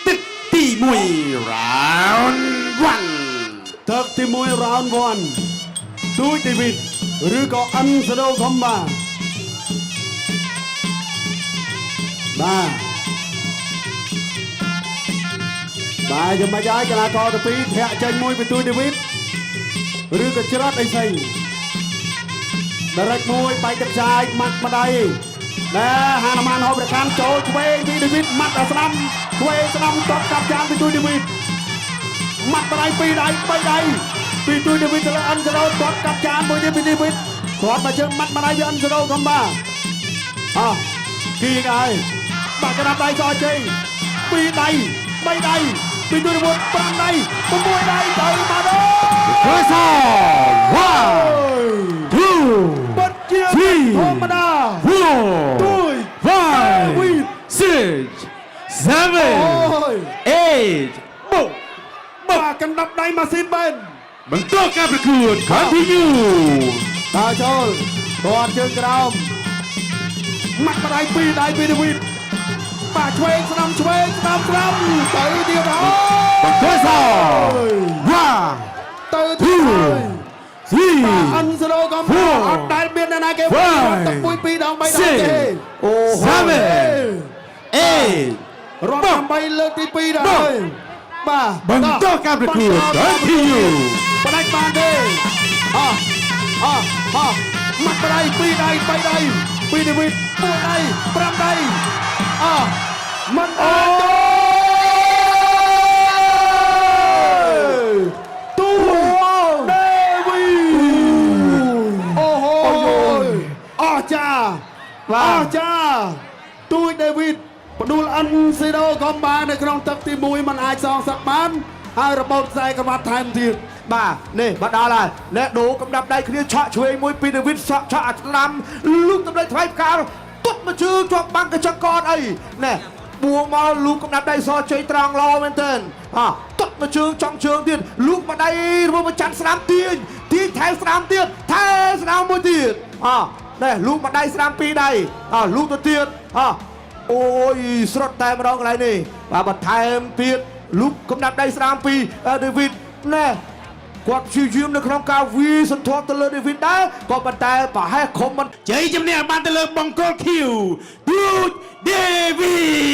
ទឹកទី1 round 1ទឹកទី1 round 1ទូចឌីវីតឬក៏អិនសាដូខំបាបាទយ៉ាងម៉េចហើយកីឡាករទី2ធាក់ចេញមួយពីទូចឌីវីតឬក៏ច្រត់អីផ្សេងដរិចមួយបែកទឹកចាយម៉ាត់ម្ដាយដែលហានម៉ានហូបប្រកាន់ចូលឆ្វេងពីឌីវីតម៉ាត់ដល់ស្ដាំឆ្វេងស្ដាំតបកាប់ចានពីទូចឌីវីតម៉ាត់ម្ដាយ2ដៃ3ដៃពីទូចឌីវីតទៅលើអិនសាដូតបកាប់ចានមួយទៀតពីឌីវីតគាត់មកជើងម៉ាត់ម្ដាយពីអិនសាដូខំបាគីហើយបាក់ក្តាប់ដៃសជ័យ2ដៃ3ដៃពីទូចឌីវីត5ដៃ6ដៃទៅមកដល់ First one 2 បត់ជាធម្មតា 4 5 6 7 8បាទកណ្ដាប់ដៃម៉ាស៊ីនបែនបន្តការប្រកួត continue តើចូលគាត់ជើងក្រោមម៉ាត់ម្ដាយ2ដៃពីឌីវីតបាទឆ្វេងស្ដាំឆ្វេងស្ដាំទៅទៀតហើយបន្តសទៅទៀតហើយ3អិនសាដូកំពុងអត់ដែលមានអ្នកណាគេទឹកពុយ2ដង3ដងទេអូ7 8រត់8លើកទី2ដែរបាទបន្តការប្រកួត continue បដាច់បានទេម៉ាត់ម្ដាយ2ដៃ3ដៃពីឌីវីត4ដៃ5ដៃមិនអត់ទូដេវីអូហូអស្ចារ្យអស្ចារ្យទូចដេវីតផ្ដួលអិនស៊ីដូកំបានៅក្នុងទឹកទី1មិនអាចសងសឹកបានហើយរបូតខ្សែក្រវ៉ាត់ថែមទៀតបាទនេះបាត់ដល់ហើយអ្នកដូរកំដាប់ដៃគ្នាឆក់ឆ្វេងមួយពីឌីវីតឆក់អាស្ដាំលូកតម្លៃថ្លៃផ្កាលទុតមកជើងជាប់បាំងកញ្ចឹងកតអីណែបួងមកលូកកំដាប់ដៃសជ័យត្រង់ឡមែនទែនទុតមកជើងចង់ជើងទៀតលូកម្ដាយរួមមកចាន់ស្ដាំទាញថែស្ដាំទៀតថែស្ដាំមួយទៀតណែលូកម្ដាយស្ដាំ2ដៃលូកទៅទៀតអូយស្រត់តែម្ដងកន្លែងនេះបាទបន្ថែមទៀតលូកកំដាប់ដៃស្ដាំពីឌីវីតណែគាត់ព្យាយាមនៅក្នុងការវាសន្ធប់ទៅលើឌីវីតដែរក៏ប៉ុន្តែប្រហែលខំមិនជ័យជំនះបានទៅលើបង្គោល Q ទូច David